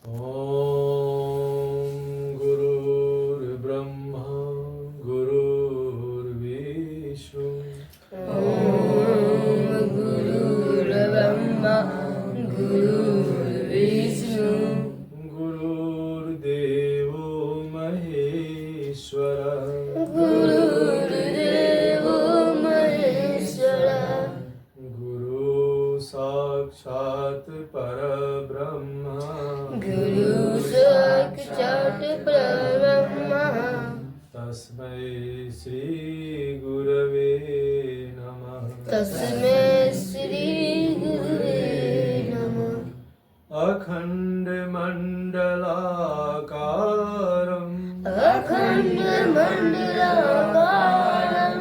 ॐ गुरुर्ब्रह्मा गुरुर्विष्णु गुरुर्ब्रह्मा गुरुर्विष्णु गुरुर्देवो महेश्वर गुरुर्देवो महेश्वर गुरु साक्षात् परब्रह्म गुरु साक्षात् परब्रह्म तस्मै श्री गुरवे नमः तस्मै श्री गुरुवे नमः अखण्डमण्डलाकारम् अखण्डमण्डलाकारं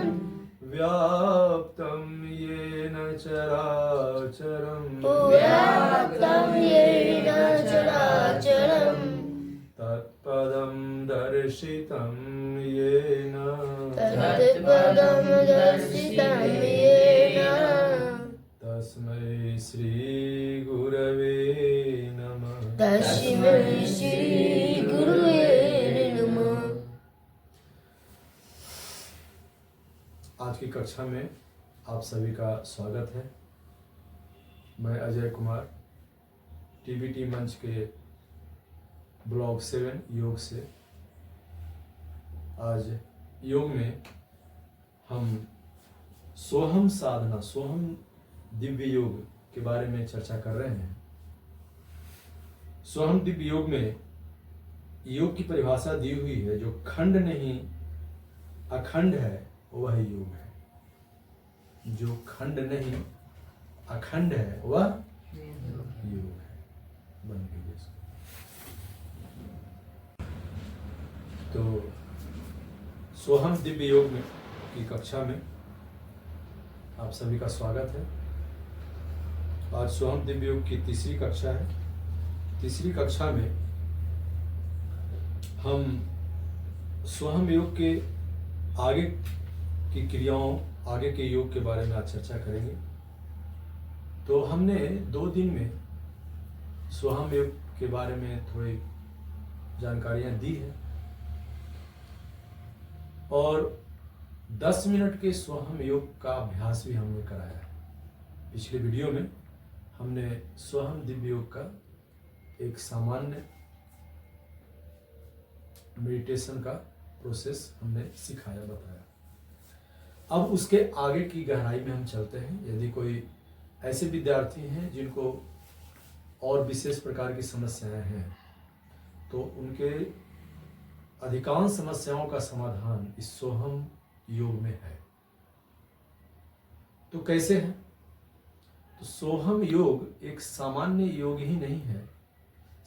व्याप्तं येन चराचरम् व्याप्तं येन चराचरं तत्पदं दर्शितं येन तत्पदं दर्शितं येन तस्मै श्रीगुरवे नमः। तस्मै श्री गुरुवे नमः। आज की कक्षा में आप सभी का स्वागत है। मैं अजय कुमार टीबीटी मंच के ब्लॉग 7 योग से आज योग में हम सोहम साधना सोहम दिव्य योग के बारे में चर्चा कर रहे हैं। सोहम दिव्य योग में योग की परिभाषा दी हुई है, जो खंड नहीं अखंड है वह योग है। जो खंड नहीं अखंड है वह योग है। बन गई इसको। तो सोहम दिव्य योग में की कक्षा में आप सभी का स्वागत है। आज सोहम दिव्य योग की तीसरी कक्षा है। तीसरी कक्षा में हम सोहम योग के आगे की क्रियाओं, आगे के योग के बारे में आज चर्चा करेंगे। तो हमने 2 दिन में सोहम योग के बारे में थोड़ी जानकारियां दी है और 10 मिनट के सोहम योग का अभ्यास भी हमने कराया है। पिछले वीडियो में हमने सोहम दिव्य योग का एक सामान्य मेडिटेशन का प्रोसेस हमने सिखाया, बताया। अब उसके आगे की गहराई में हम चलते हैं। यदि कोई ऐसे विद्यार्थी हैं जिनको और विशेष प्रकार की समस्याएं हैं, तो उनके अधिकांश समस्याओं का समाधान इस सोहम योग में है। तो कैसे है? तो सोहम योग एक सामान्य योग ही नहीं है,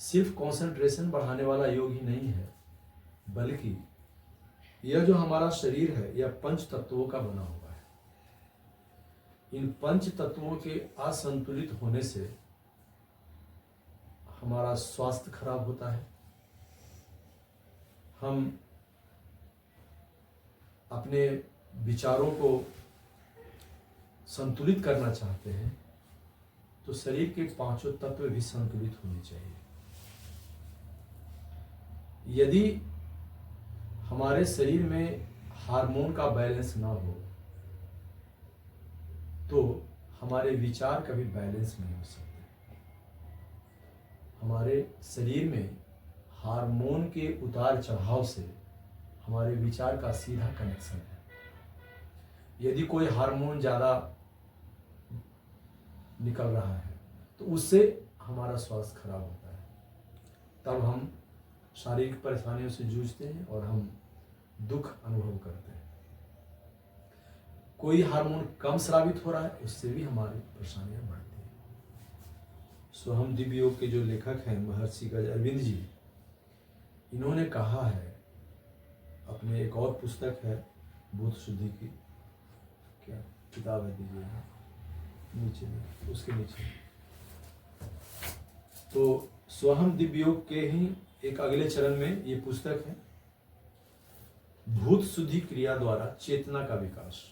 सिर्फ कंसंट्रेशन बढ़ाने वाला योग ही नहीं है, बल्कि यह जो हमारा शरीर है यह 5 तत्वों का बना हुआ है। इन 5 तत्वों के असंतुलित होने से हमारा स्वास्थ्य खराब होता है। हम अपने विचारों को संतुलित करना चाहते हैं, तो शरीर के 5 तत्व भी संतुलित होने चाहिए। यदि हमारे शरीर में हार्मोन का बैलेंस ना हो, तो हमारे विचार कभी बैलेंस नहीं हो सकते। हमारे शरीर में हार्मोन के उतार चढ़ाव से हमारे विचार का सीधा कनेक्शन है। यदि कोई हार्मोन ज़्यादा निकल रहा है तो उससे हमारा स्वास्थ्य खराब होता है। तब हम शारीरिक परेशानियों से जूझते हैं और हम दुख अनुभव करते हैं। कोई हार्मोन कम स्रावित हो रहा है, उससे भी हमारी परेशानियां बढ़ती हैं। सोहम दिव्य योग के जो लेखक हैं महर्षि गज अरविंद जी, इन्होंने कहा है अपने एक और पुस्तक है बुद्ध शुद्धि की, क्या किताब है दीजिए नीचे में, उसके नीचे। तो सोहम दिव्य योग के ही एक अगले चरण में ये पुस्तक है, भूत शुद्धि क्रिया द्वारा चेतना का विकास।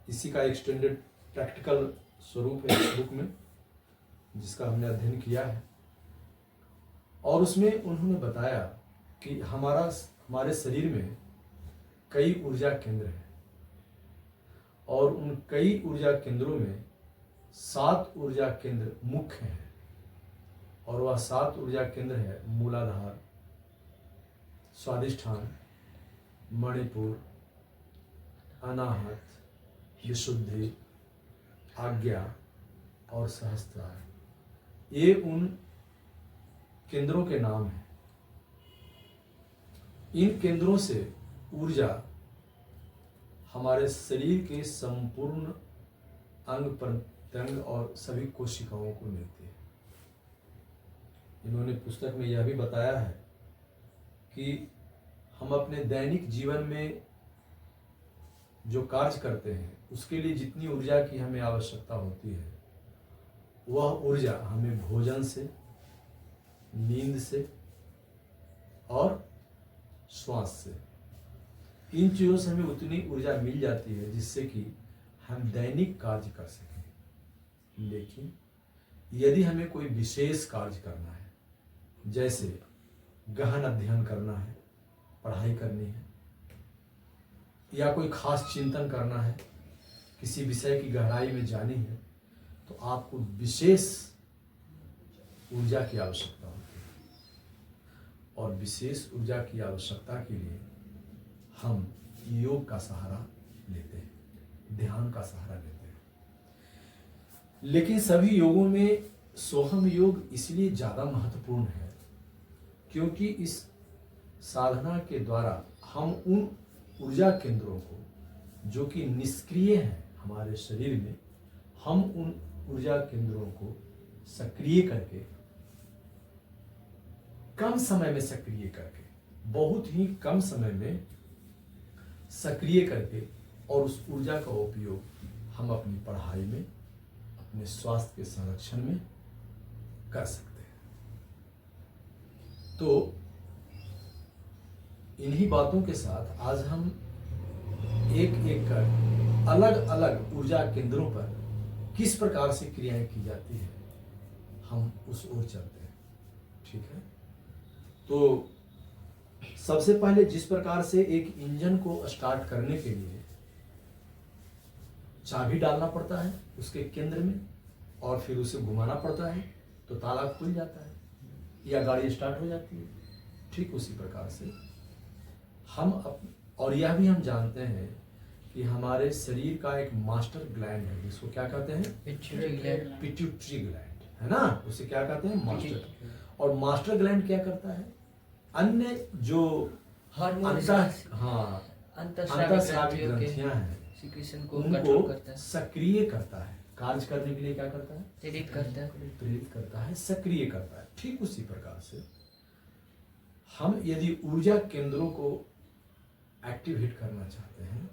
इसी का एक्सटेंडेड प्रैक्टिकल स्वरूप है इस बुक में, जिसका हमने अध्ययन किया है। और उसमें उन्होंने बताया कि हमारे शरीर में कई ऊर्जा केंद्र हैं और उन कई ऊर्जा केंद्रों में 7 ऊर्जा केंद्र मुख्य हैं और वह 7 ऊर्जा केंद्र है मूलाधार, स्वादिष्ठान, मणिपुर, अनाहत, विशुद्धि, आज्ञा और सहस्त्रार। ये उन केंद्रों के नाम हैं। इन केंद्रों से ऊर्जा हमारे शरीर के संपूर्ण अंग प्रत्यंग और सभी कोशिकाओं को मिलती है। इन्होंने पुस्तक में यह भी बताया है कि हम अपने दैनिक जीवन में जो कार्य करते हैं उसके लिए जितनी ऊर्जा की हमें आवश्यकता होती है वह ऊर्जा हमें भोजन से, नींद से और श्वास से, इन चीज़ों से हमें उतनी ऊर्जा मिल जाती है जिससे कि हम दैनिक कार्य कर सकें। लेकिन यदि हमें कोई विशेष कार्य करना है, जैसे गहन अध्ययन करना है, पढ़ाई करनी है, या कोई खास चिंतन करना है, किसी विषय की गहराई में जानी है, तो आपको विशेष ऊर्जा की आवश्यकता होती है। और विशेष ऊर्जा की आवश्यकता के लिए हम योग का सहारा लेते हैं, ध्यान का सहारा लेते हैं। लेकिन सभी योगों में सोहम योग इसलिए ज़्यादा महत्वपूर्ण है क्योंकि इस साधना के द्वारा हम उन ऊर्जा केंद्रों को जो कि निष्क्रिय हैं हमारे शरीर में, हम उन ऊर्जा केंद्रों को सक्रिय करके, कम समय में सक्रिय करके, बहुत ही कम समय में सक्रिय करके और उस ऊर्जा का उपयोग हम अपनी पढ़ाई में, अपने स्वास्थ्य के संरक्षण में कर सकते हैं। तो इन्हीं बातों के साथ आज हम एक एक कर अलग अलग ऊर्जा केंद्रों पर किस प्रकार से क्रियाएं की जाती है हम उस ओर चलते हैं। ठीक है, तो सबसे पहले जिस प्रकार से एक इंजन को स्टार्ट करने के लिए चाबी डालना पड़ता है उसके केंद्र में और फिर उसे घुमाना पड़ता है तो ताला खुल जाता है या गाड़ी स्टार्ट हो जाती है, ठीक उसी प्रकार से और यह भी हम जानते हैं कि हमारे शरीर का एक मास्टर ग्लैंड है जिसको क्या कहते हैं, पिट्यूटरी ग्लैंड, है ना, उसे क्या कहते हैं, मास्टर। और मास्टर ग्लैंड क्या करता है, अन्य जो अंतःस्रावी ग्रंथियां हैं उनको सक्रिय करता है, कार्य करने के लिए क्या करता है, प्रेरित करता है, सक्रिय करता है। ठीक उसी प्रकार से हम यदि ऊर्जा केंद्रों को एक्टिवेट करना चाहते हैं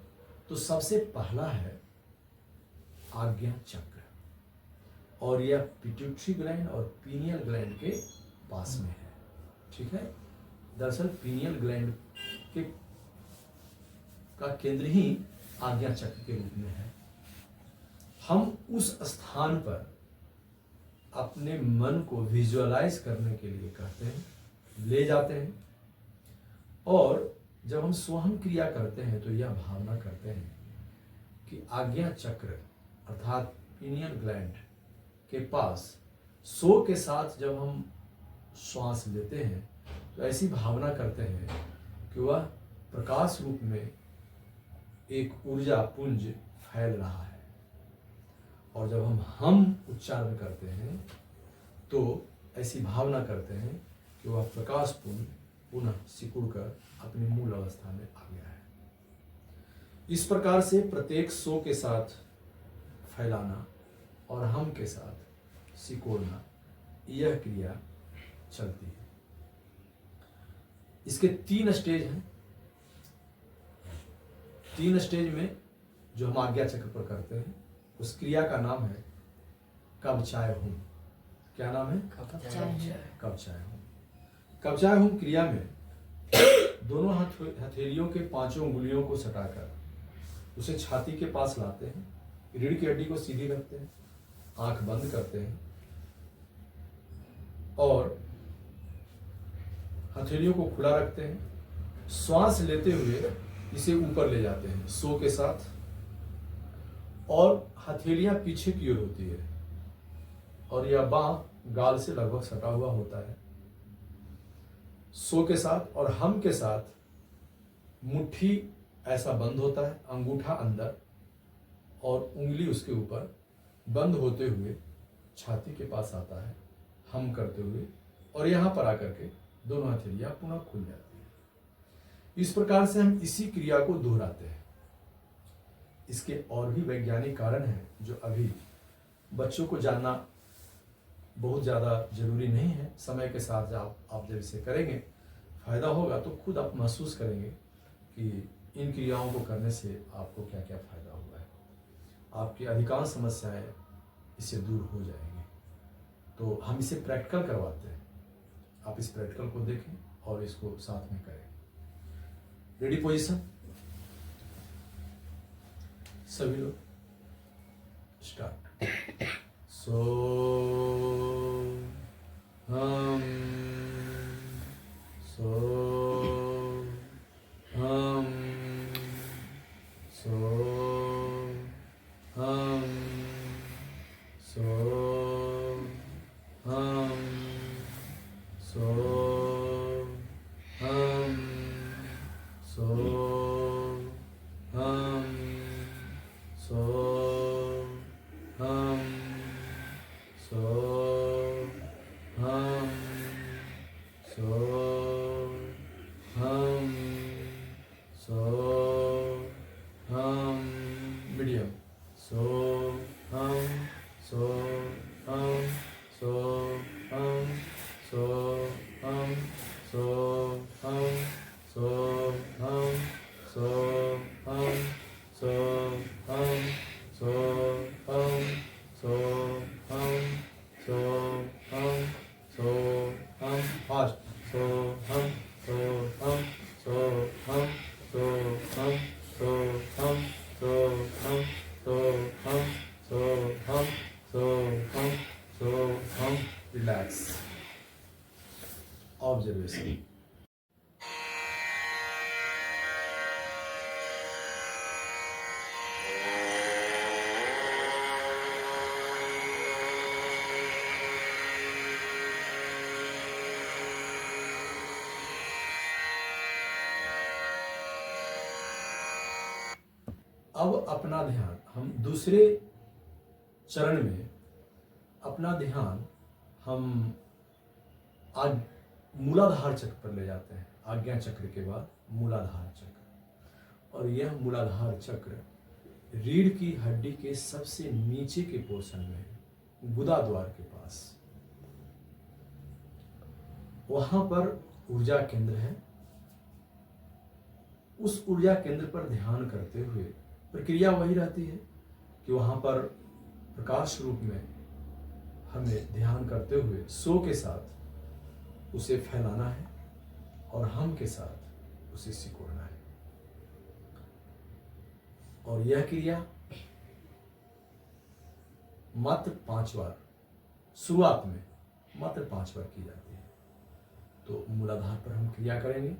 तो सबसे पहला है आज्ञा चक्र, और यह पिट्यूटरी ग्लैंड और पीनियल ग्लैंड के पास में है। ठीक है, दरअसल पीनियल ग्लैंड के का केंद्र ही आज्ञा चक्र के रूप में है। हम उस स्थान पर अपने मन को विजुअलाइज करने के लिए कहते हैं, ले जाते हैं, और जब हम सोहम क्रिया करते हैं तो यह भावना करते हैं कि आज्ञा चक्र अर्थात पीनियल ग्लैंड के पास सो के साथ जब हम श्वास लेते हैं तो ऐसी भावना करते हैं कि वह प्रकाश रूप में एक ऊर्जा पुंज फैल रहा है, और जब हम उच्चारण करते हैं तो ऐसी भावना करते हैं कि वह प्रकाश पुंज पुनः सिकुड़ कर अपनी मूल अवस्था में आ गया है। इस प्रकार से प्रत्येक सो के साथ फैलाना और हम के साथ सिकोड़ना, यह क्रिया चलती है। इसके 3 स्टेज हैं। 3 स्टेज में जो हम आज्ञा चक्र पर करते हैं उस क्रिया का नाम है कब चाहे हूं। क्या नाम है, कब चाहे हूं। कब चाहे हूं क्रिया में दोनों हथेलियों के 5 उंगलियों को सटाकर उसे छाती के पास लाते हैं, रीढ़ की हड्डी को सीधी रखते हैं, आंख बंद करते हैं और हथेलियों को खुला रखते हैं, श्वास लेते हुए इसे ऊपर ले जाते हैं सो के साथ, और हथेलियां पीछे की ओर होती है और यह बांह गाल से लगभग सटा हुआ होता है। सो के साथ और हम के साथ मुट्ठी ऐसा बंद होता है, अंगूठा अंदर और उंगली उसके ऊपर बंद होते हुए छाती के पास आता है, हम करते हुए, और यहां पर आकर के दोनों हथेलियां पुनः खुल जाती हैं। इस प्रकार से हम इसी क्रिया को दोहराते हैं। इसके और भी वैज्ञानिक कारण हैं जो अभी बच्चों को जानना बहुत ज़्यादा जरूरी नहीं है। समय के साथ आप जब इसे करेंगे फायदा होगा तो खुद आप महसूस करेंगे कि इन क्रियाओं को करने से आपको क्या क्या फायदा हुआ है। आपकी अधिकांश समस्याएं इससे दूर हो जाएंगी। तो हम इसे प्रैक्टिकल करवाते हैं। आप इस प्रैक्टिकल को देखें और इसको साथ में करें। रेडी पोजीशन, सभी लोग स्टार्ट। सो हम, सो हम, सो हम, सो हम, सो हम, सो हम, सो हम, सो हम, सो हम, सो हम, मीडियम, सो हम, सो हम, सो हम, सो हम, सो हम, सो हम, सो हम, सो हम, सो हम, सो हम, सो हम, सो हम, फास्ट, सो हम, सो हम, सो हम, सो हम, सो हम, सो हम, सो हम, सो हम, सो हम, सो हम, रिलैक्स, ऑब्जर्वेशन। अब अपना ध्यान हम दूसरे चरण में अपना ध्यान हम आज मूलाधार चक्र पर ले जाते हैं। आज्ञा चक्र के बाद मूलाधार चक्र, और यह मूलाधार चक्र रीढ़ की हड्डी के सबसे नीचे के पोर्शन में है, गुदा द्वार के पास। वहां पर ऊर्जा केंद्र है। उस ऊर्जा केंद्र पर ध्यान करते हुए प्रक्रिया वही रहती है कि वहां पर प्रकाश रूप में हमें ध्यान करते हुए सो के साथ उसे फैलाना है और हम के साथ उसे सिकोड़ना है। और यह क्रिया मात्र 5 बार, शुरुआत में मात्र 5 बार की जाती है। तो मूलाधार पर हम क्रिया करेंगे।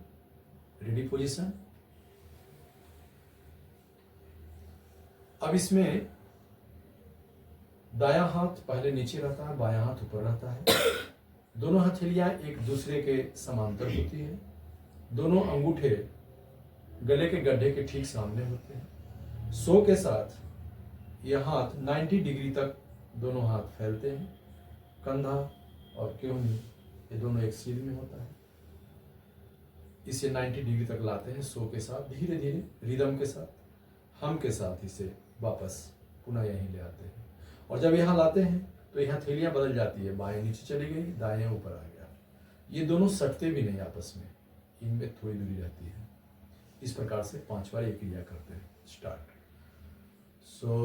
Ready position. अब इसमें दायां हाथ पहले नीचे रहता है, बायां हाथ ऊपर रहता है। दोनों हथेलियां एक दूसरे के समांतर होती है। दोनों अंगूठे गले के गड्ढे के ठीक सामने होते हैं। सो के साथ यह हाथ 90 डिग्री तक दोनों हाथ फैलते हैं। कंधा और केहूनी ये दोनों एक सीध में होता है। इसे 90 डिग्री तक लाते हैं सो के साथ, धीरे धीरे रिदम के साथ। हम के साथ इसे वापस पुनः यहीं ले आते हैं। और जब यहाँ लाते हैं तो यहाँ हथेलियां बदल जाती है, बाएं नीचे चली गई, दाएं ऊपर आ गया। ये दोनों सटते भी नहीं आपस में, इनमें थोड़ी दूरी रहती है। इस प्रकार से 5 बार ये क्रिया करते हैं। स्टार्ट। सो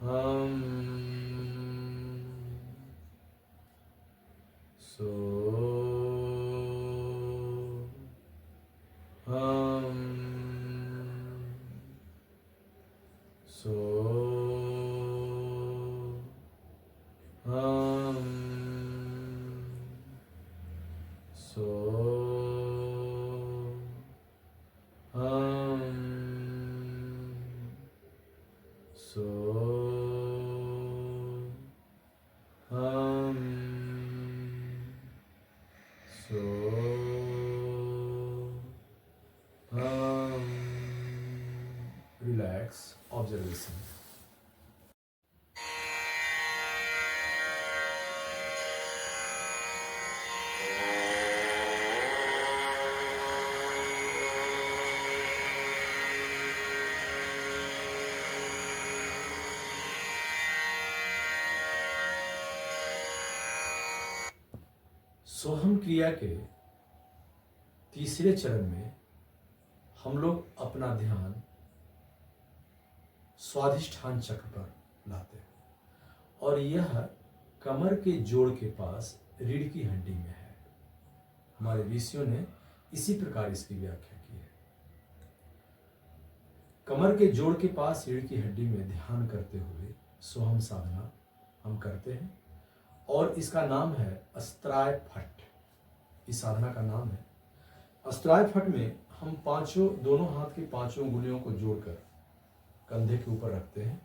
हम, सो हम, सो हम, सो हम सो हम सो हम रिलैक्स ऑब्जर्वेशन। सोहम क्रिया के तीसरे चरण में हम लोग अपना ध्यान स्वाधिष्ठान चक्र पर लाते हैं और यह कमर के जोड़ के पास रीढ़ की हड्डी में है। हमारे ऋषियों ने इसी प्रकार इसकी व्याख्या की है। कमर के जोड़ के पास रीढ़ की हड्डी में ध्यान करते हुए सोहम साधना हम करते हैं और इसका नाम है अस्त्राय फट। इस साधना का नाम है अस्त्राय फट में हम दोनों हाथ की पांचों उंगलियों को जोड़कर कंधे के ऊपर रखते हैं।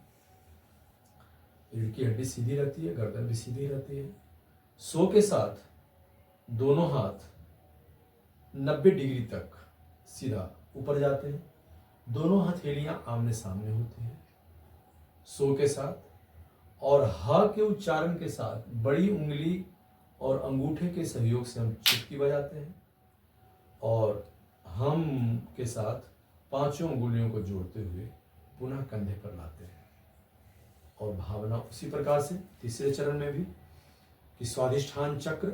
रीढ़ की हड्डी सीधी रहती है, गर्दन भी सीधी रहती है। सो के साथ दोनों हाथ 90 डिग्री तक सीधा ऊपर जाते हैं। दोनों हथेलियां आमने सामने होती हैं सो के साथ, और ह के उच्चारण के साथ बड़ी उंगली और अंगूठे के सहयोग से हम चुटकी बजाते हैं और हम के साथ पांचों उंगलियों को जोड़ते हुए पुनः कंधे पर लाते हैं। और भावना उसी प्रकार से तीसरे चरण में भी कि स्वाधिष्ठान चक्र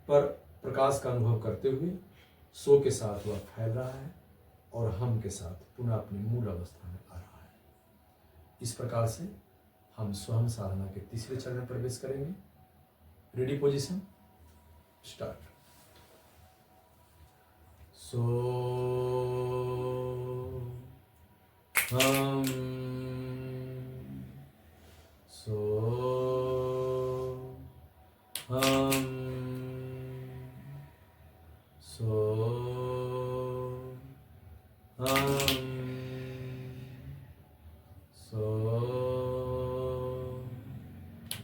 पर प्रकाश का अनुभव करते हुए सो के साथ वह फैल रहा है और हम के साथ पुनः अपनी मूल अवस्था में आ रहा है। इस प्रकार से हम स्वयं साधना के तीसरे चरण में प्रवेश करेंगे। Ready position start. सो हम सो हम सो हम सो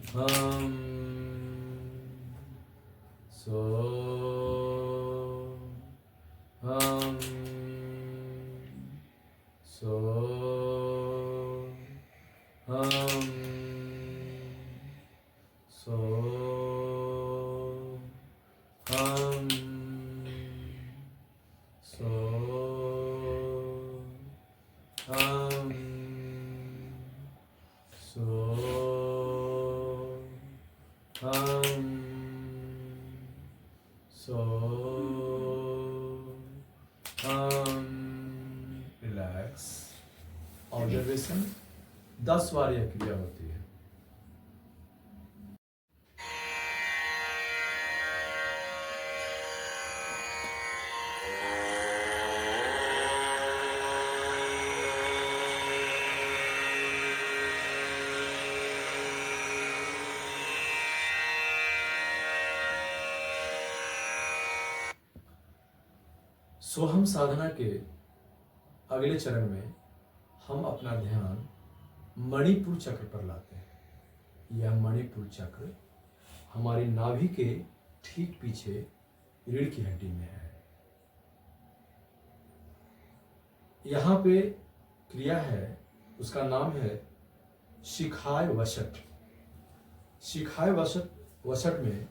हम सो हम सो हम सो हम सो हम सो हम सो हम रिलैक्स ऑब्जर्वेशन। 10 बार यह क्रिया होती है। सोहम साधना के अगले चरण में हम अपना ध्यान मणिपुर चक्र पर लाते हैं। यह मणिपुर चक्र हमारी नाभि के ठीक पीछे रीढ़ की हड्डी में है। यहाँ पे क्रिया है, उसका नाम है शिखाय वशट। शिखाय वशट में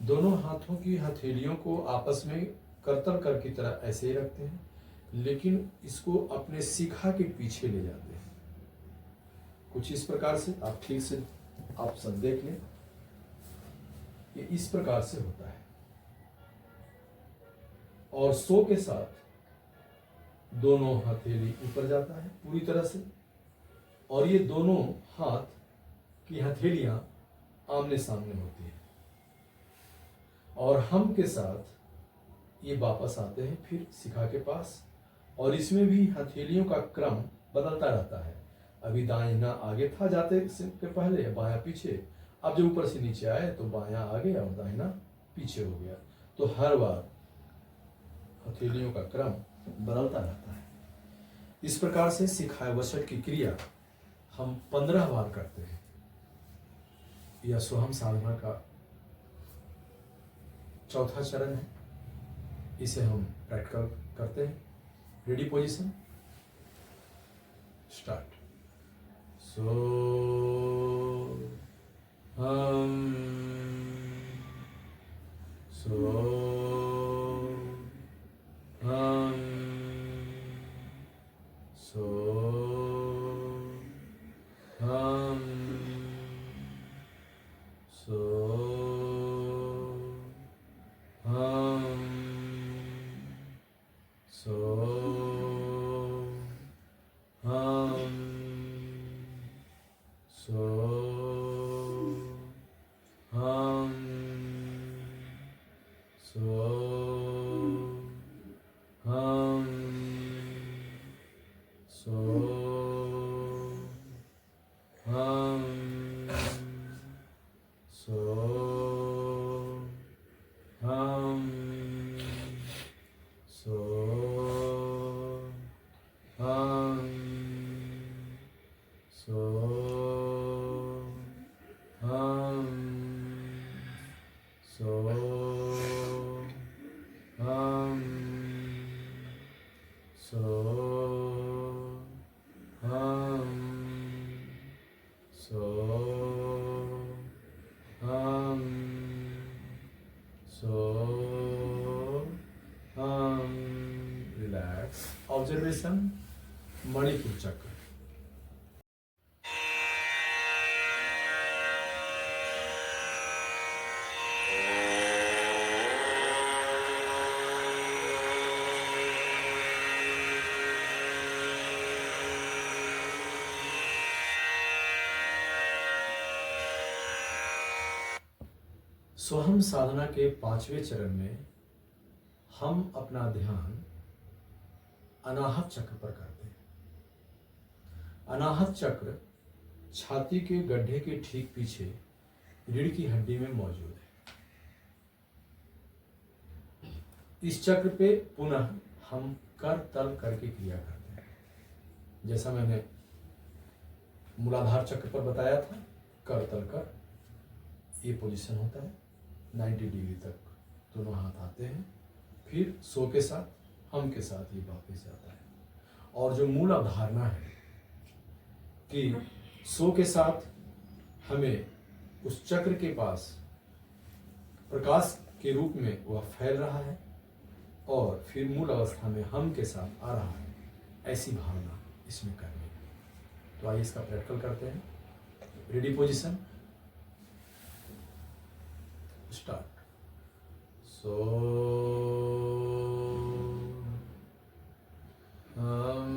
दोनों हाथों की हथेलियों को आपस में करतल कर की तरह ऐसे ही रखते हैं, लेकिन इसको अपने शिखा के पीछे ले जाते हैं। कुछ इस प्रकार से आप ठीक से आप सब देख लें, ये इस प्रकार से होता है। और सो के साथ दोनों हथेली ऊपर जाता है पूरी तरह से, और ये दोनों हाथ की हथेलियां आमने सामने होती है। और हम के साथ ये वापस आते हैं फिर शिखा के पास, और इसमें भी हथेलियों का क्रम बदलता रहता है। अभी दाहिना आगे था जाते के पहले, बायां पीछे। अब जब ऊपर से नीचे आए तो बायां आगे और दाहिना पीछे हो गया। तो हर बार हथेलियों का क्रम बदलता रहता है। इस प्रकार से सिखाए वचन की क्रिया हम 15 बार करते हैं। यह सोहम साधना का चौथा चरण है। इसे हम प्रैक्टिकल करते हैं। Ready position, start. सो हम सो हम सो हम सो हम सो हम सो हम सो हम सो हम सो हम सो हम सो हम सो हम सो हम सो हम सो हम। रिलैक्स। ऑब्जर्वेशन, मणिपुर चक्र। सोहम साधना के 5वें चरण में हम अपना ध्यान अनाहत चक्र पर करते हैं। अनाहत चक्र छाती के गड्ढे के ठीक पीछे रीढ़ की हड्डी में मौजूद है। इस चक्र पे पुनः हम कर तल करके क्रिया करते हैं। जैसा मैंने मूलाधार चक्र पर बताया था, कर तल कर ये पोजीशन होता है। 90 डिग्री तक दोनों हाथ आते हैं, फिर सो के साथ हम के साथ ये वापस जाता है। और जो मूल अवधारणा है कि सो के साथ हमें उस चक्र के पास प्रकाश के रूप में वह फैल रहा है और फिर मूल अवस्था में हम के साथ आ रहा है, ऐसी भावना इसमें करनी है। तो आइए इसका प्रैक्टिकल करते हैं। Ready position, start. सो हम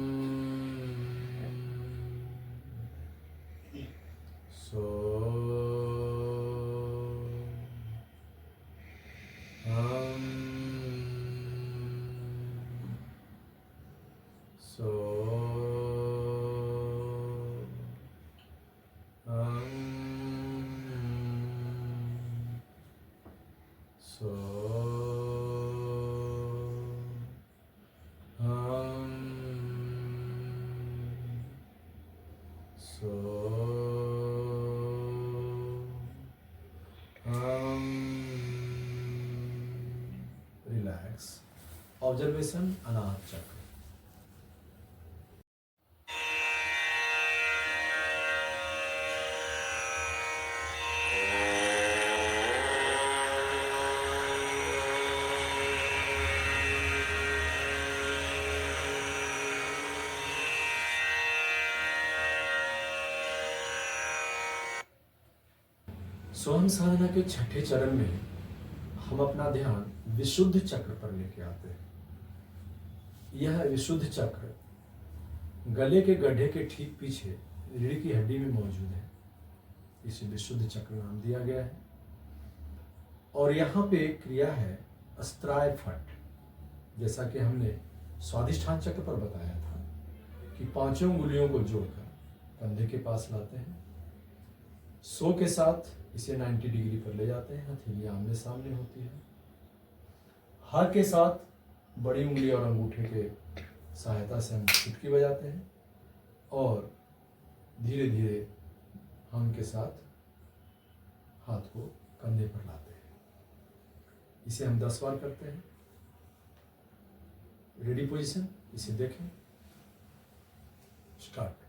सो हम सो हम सो हम सो हम। रिलैक्स। ऑब्जर्वेशन, अनाहत चक्र। सोहम साधना के 6ठे चरण में हम अपना ध्यान विशुद्ध चक्र पर लेके आते हैं। यह विशुद्ध चक्र गले के गड्ढे के ठीक पीछे रीढ़ की हड्डी में मौजूद है। इसे विशुद्ध चक्र नाम दिया गया है। और यहाँ पे क्रिया है अस्त्राय फट। जैसा कि हमने स्वाधिष्ठान चक्र पर बताया था कि 5 उंगलियों को जोड़कर कंधे के पास लाते हैं। सो के साथ इसे 90 डिग्री पर ले जाते हैं, हथेली आमने सामने होती है। हाथ के साथ बड़ी उंगली और अंगूठे के सहायता से हम चुटकी बजाते हैं और धीरे धीरे हम के साथ हाथ को कंधे पर लाते हैं। इसे हम 10 बार करते हैं। रेडी पोजीशन, इसे देखें। स्टार्ट।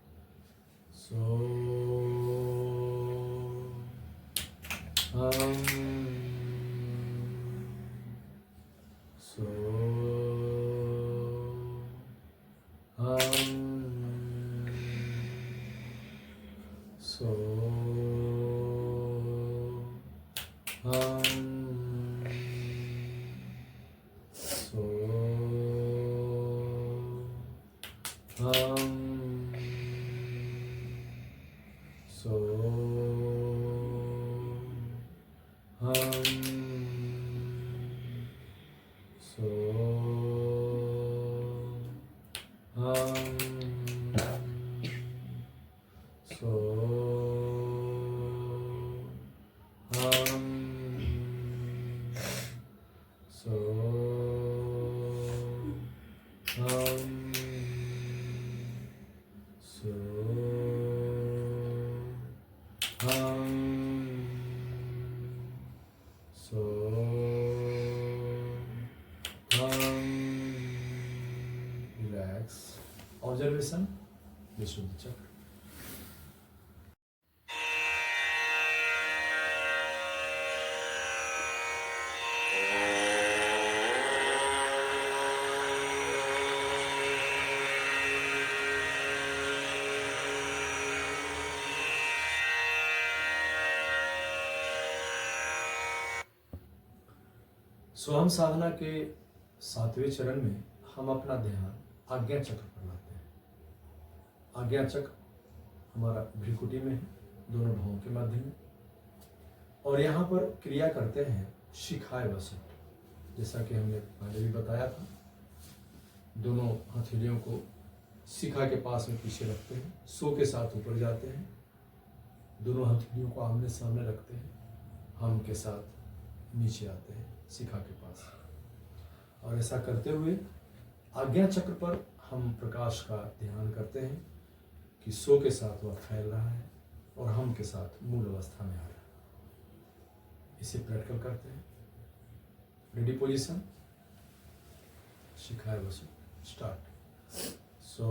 ऑब्जर्वेशन, विशुद्ध चक्र। स्वयं साधना के 7वें चरण में हम अपना ध्यान आज्ञा चक्र पर लाते हैं। आज्ञा चक्र हमारा भ्रिकुटी में है, दोनों भवों के मध्य में, और यहाँ पर क्रिया करते हैं शिखाय वसुट। जैसा कि हमने पहले भी बताया था, दोनों हथेलियों को शिखा के पास में पीछे रखते हैं, सो के साथ ऊपर जाते हैं, दोनों हथेलियों को आमने सामने रखते हैं, हम के साथ नीचे आते हैं शिखा के पास, और ऐसा करते हुए आज्ञा चक्र पर हम प्रकाश का ध्यान करते हैं कि सो के साथ वह फैल रहा है और हम के साथ मूल अवस्था में आ रहा है। इसे प्रैक्टिकल करते हैं। रेडी पोजीशन, शिखाय वसु, स्टार्ट। So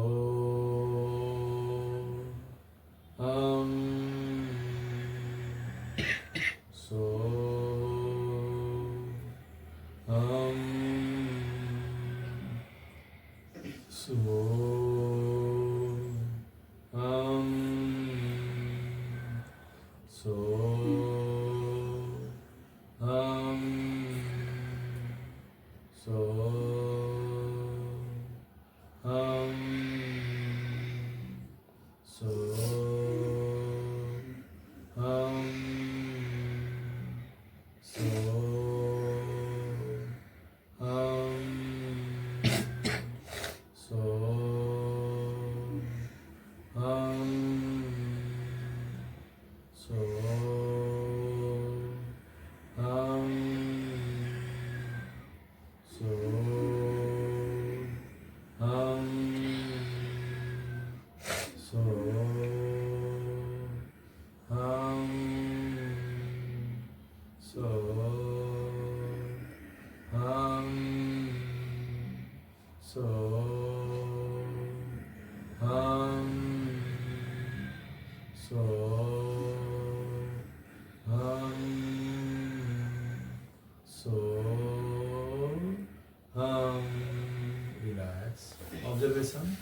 relax. ऑब्जर्वेशन,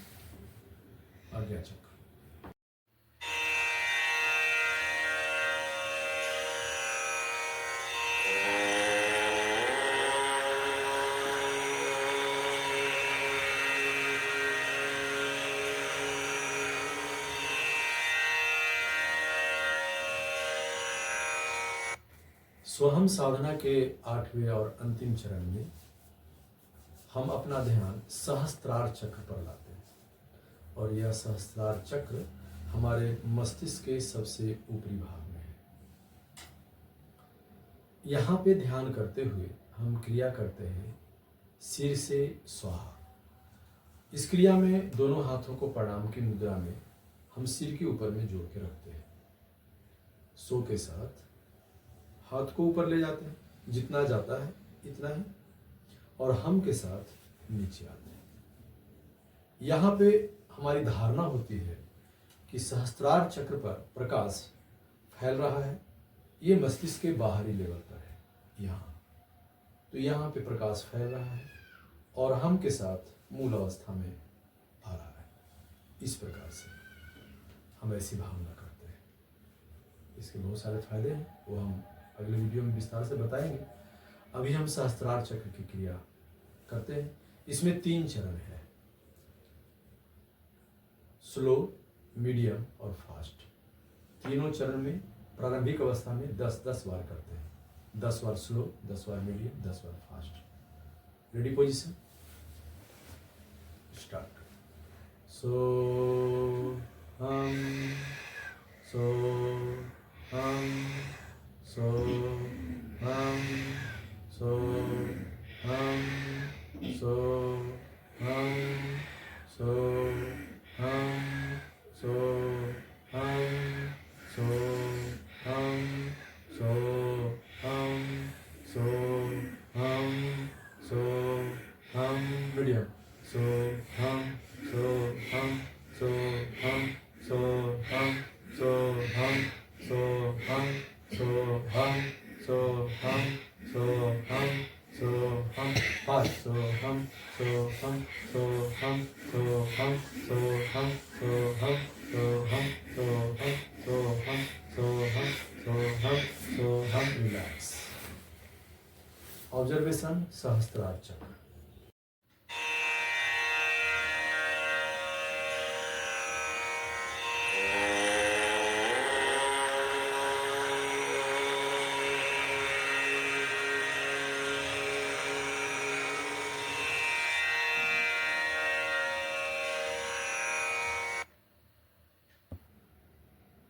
आज्ञा चक्र। स्वहम साधना के 8वें और अंतिम चरण में हम अपना ध्यान सहस्त्रार चक्र पर लाते हैं, और यह सहस्त्रार चक्र हमारे मस्तिष्क के सबसे ऊपरी भाग में है। यहाँ पे ध्यान करते हुए हम क्रिया करते हैं सिर से स्वाहा। इस क्रिया में दोनों हाथों को प्रणाम की मुद्रा में हम सिर के ऊपर में जोड़ के रखते हैं। सो के साथ हाथ को ऊपर ले जाते हैं, जितना जाता है इतना ही, और हम के साथ नीचे आते हैं। यहाँ पे हमारी धारणा होती है कि सहस्त्रार चक्र पर प्रकाश फैल रहा है। ये मस्तिष्क के बाहरी लेवल पर है यहाँ, तो यहाँ पे प्रकाश फैल रहा है और हम के साथ मूल अवस्था में आ रहा है। इस प्रकार से हम ऐसी भावना करते हैं। इसके बहुत सारे फायदे हैं, वो हम अगले वीडियो में विस्तार से बताएंगे। अभी हम सहस्त्रार चक्र की क्रिया करते हैं। इसमें 3 चरण है, स्लो, मीडियम और फास्ट। तीनों चरण में प्रारंभिक अवस्था में 10-10 बार करते हैं। 10 बार स्लो, 10 बार मीडियम, 10 बार fast. Ready position, start. So हम सो हम सो हम सो हम सो हम सो हम सो हम सो हम सो हम सो हम सो हम मीडियम, सो हम सो हम सो हम सो हम सो हम सो हम सो हम सो हम सो हम सो हम पाँच सो हम सो हम सो हम सो हम सो हम सो हम सो हम सो हम सो हम सो हम सो हम सो हम। रिलैक्स। ऑब्जर्वेशन सहस्त्रार चक्र।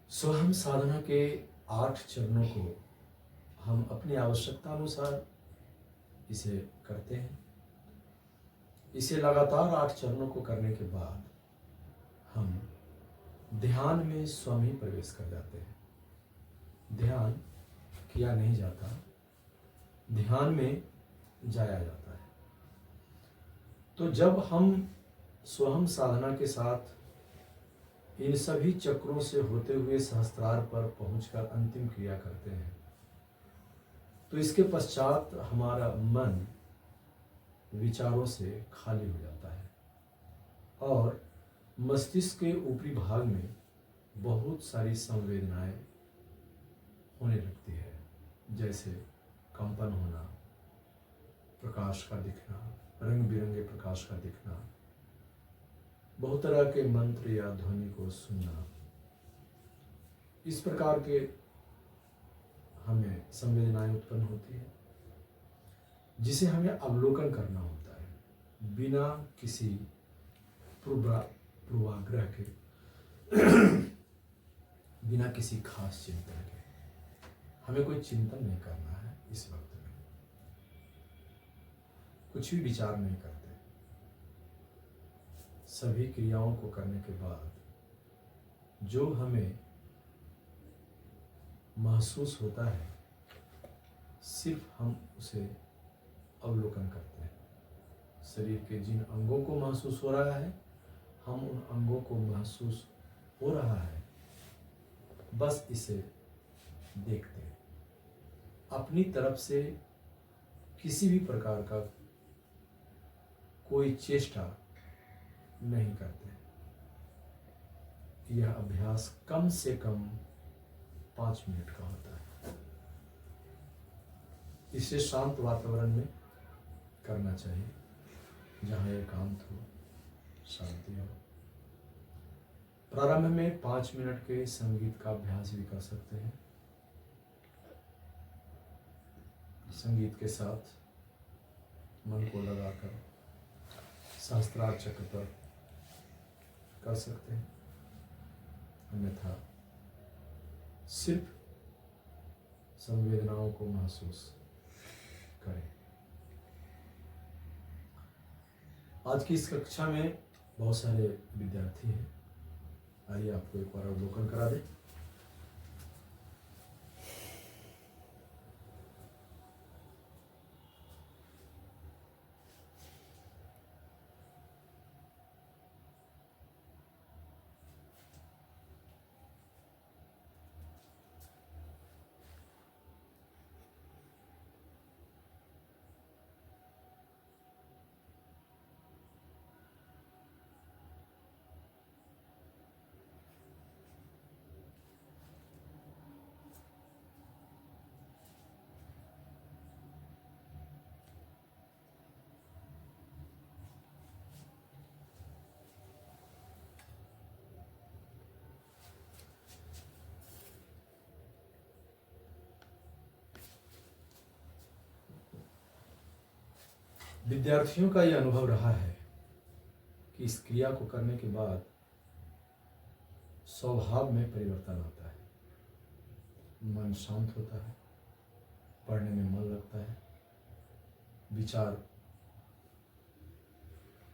स्वहम साधना के 8 चरणों को हम अपनी आवश्यकता अनुसार इसे करते हैं। इसे लगातार 8 चरणों को करने के बाद हम ध्यान में स्वयं ही प्रवेश कर जाते हैं। ध्यान किया नहीं जाता, ध्यान में जाया जाता है। तो जब हम स्वहम साधना के साथ इन सभी चक्रों से होते हुए सहस्त्रार पर पहुंचकर अंतिम क्रिया करते हैं, तो इसके पश्चात हमारा मन विचारों से खाली हो जाता है और मस्तिष्क के ऊपरी भाग में बहुत सारी संवेदनाएं होने लगती है, जैसे कंपन होना, प्रकाश का दिखना, रंग बिरंगे प्रकाश का दिखना, बहुत तरह के मंत्र या ध्वनि को सुनना। इस प्रकार के हमें संवेदनाएं उत्पन्न होती है, जिसे हमें अवलोकन करना होता है बिना किसी पूर्वाग्रह के, बिना किसी खास चिंतन के। हमें कोई चिंतन नहीं करना है। इस वक्त में कुछ भी विचार नहीं करते। सभी क्रियाओं को करने के बाद जो हमें महसूस होता है, सिर्फ हम उसे अवलोकन करते हैं। शरीर के जिन अंगों को महसूस हो रहा है, हम उन अंगों को महसूस हो रहा है, बस इसे देखते हैं। अपनी तरफ से किसी भी प्रकार का कोई चेष्टा नहीं करते। यह अभ्यास कम से कम 5 मिनट का होता है। इसे शांत वातावरण में करना चाहिए, जहाँ एकांत हो, शांति हो। प्रारंभ में 5 मिनट के संगीत का अभ्यास भी कर सकते हैं। संगीत के साथ मन को लगाकर सहस्त्रार चक्र पर कर सकते हैं, अन्यथा सिर्फ संवेदनाओं को महसूस करें। आज की इस कक्षा में बहुत सारे विद्यार्थी हैं। आइए आपको एक बार अवलोकन करा दें। विद्यार्थियों का यह अनुभव रहा है कि इस क्रिया को करने के बाद स्वभाव में परिवर्तन आता है, मन शांत होता है, पढ़ने में मन लगता है, विचार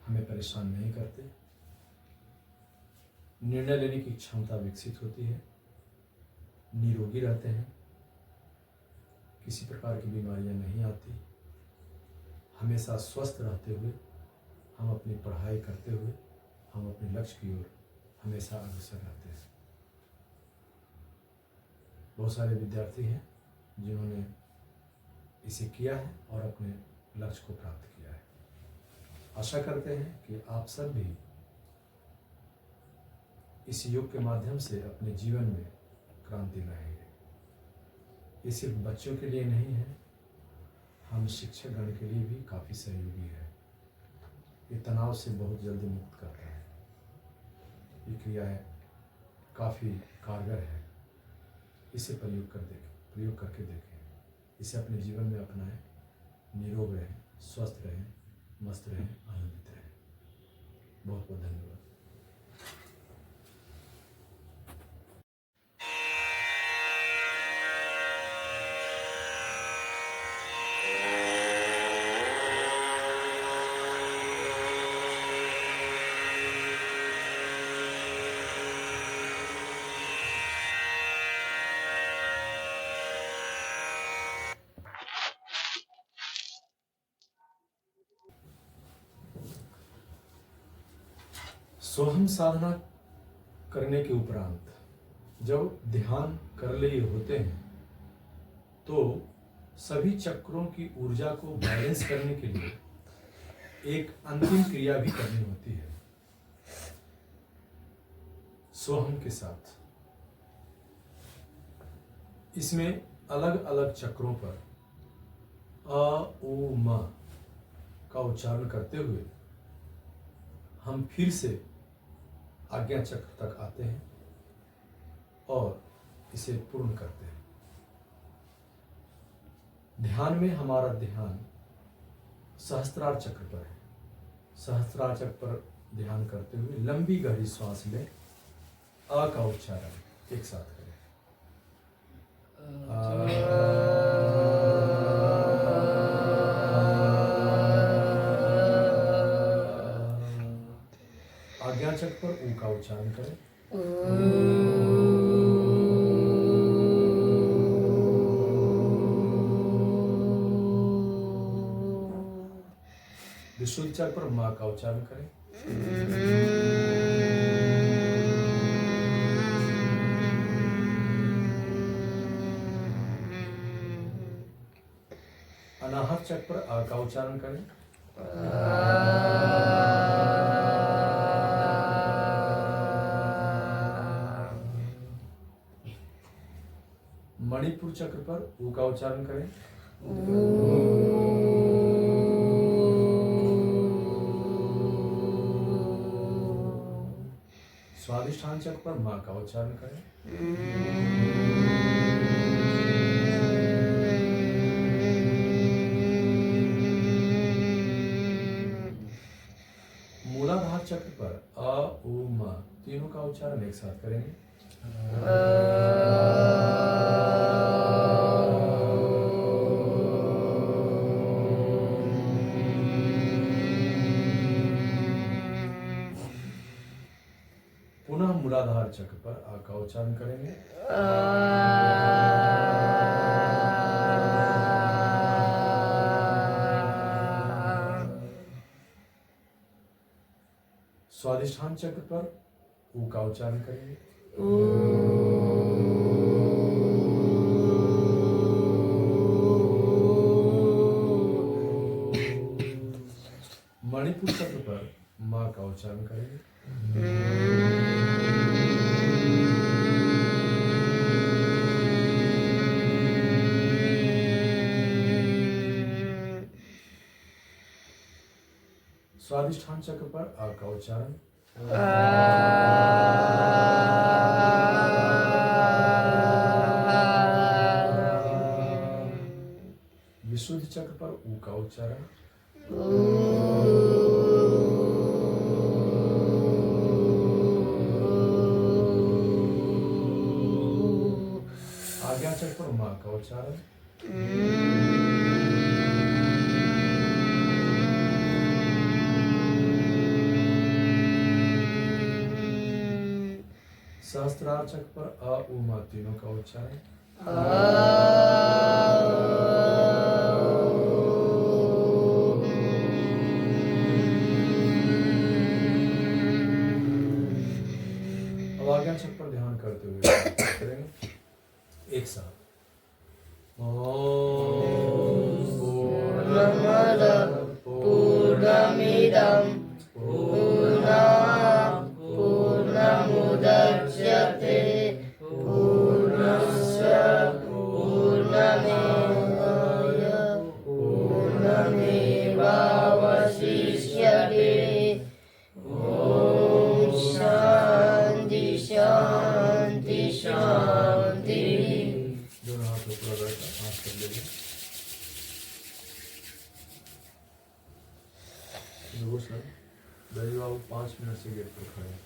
हमें परेशान नहीं करते, निर्णय लेने की क्षमता विकसित होती है, निरोगी रहते हैं, किसी प्रकार की बीमारियां नहीं आती, हमेशा स्वस्थ रहते हुए हम अपनी पढ़ाई करते हुए हम अपने लक्ष्य की ओर हमेशा अग्रसर रहते हैं। बहुत सारे विद्यार्थी हैं जिन्होंने इसे किया है और अपने लक्ष्य को प्राप्त किया है। आशा करते हैं कि आप सब भी इस योग के माध्यम से अपने जीवन में क्रांति लाएंगे। ये सिर्फ बच्चों के लिए नहीं है, हम शिक्षकगण के लिए भी काफ़ी सहयोगी है। ये तनाव से बहुत जल्दी मुक्त करता है। ये क्रियाएं काफ़ी कारगर है। इसे प्रयोग करके देखें। इसे अपने जीवन में अपनाएं। निरोग रहें, स्वस्थ रहें, मस्त रहें, आनंदित रहें। बहुत बहुत धन्यवाद। सोहम साधना करने के उपरांत जब ध्यान कर लिए होते हैं तो सभी चक्रों की ऊर्जा को बैलेंस करने के लिए एक अंतिम क्रिया भी करनी होती है। सोहम के साथ इसमें अलग अलग चक्रों पर अ उ म का उच्चारण करते हुए हम फिर से आज्ञा चक्र तक आते हैं और इसे पूर्ण करते हैं। ध्यान में हमारा ध्यान सहस्त्रार चक्र पर है। सहस्त्रार चक्र पर ध्यान करते हुए लंबी गहरी श्वास में अ का उच्चारण एक साथ करें। आज्ञा चक्र पर ऊ का उच्चारण करें। विशुद्ध चक्र पर माँ का उच्चारण करें। अनाहत चक्र पर आ का उच्चारण करें। मणिपुर चक्र पर ऊ का उच्चारण करें। स्वादिष्ठान चक्र पर माँ का उच्चारण करें। मूलाधार चक्र पर अ उ म तीनों का उच्चारण एक साथ करेंगे। चक्र पर आ का उच्चारण करेंगे। स्वादिष्ठान चक्र पर ऊ का उच्चारण करेंगे। मणिपुर चक्र पर माँ का उच्चारण करेंगे। स्वादिष्ठान चक्र पर आ का उच्चारण। विशुद्ध चक्र पर ऊ का उच्चारण। आज्ञा चक्र पर माँ का उच्चारण। सहस्त्रार चक्र पर अ उ मा तीनों का उच्चारण। अब आज्ञा चक्र पर ध्यान करते हुए करेंगे एक साथ। पूर्णमद पूर्णमिदं पूर्णात् पूर्णमुदच्यते पूर्णस्य पूर्णमेवाय पूर्णमेवावशिष्यते। ॐ शान्ति शान्ति शान्ति। दोनों हाथों को लगाकर सांस कर लीजिए। दही बाबू 5 मिनट से गेट पर खड़े हैं।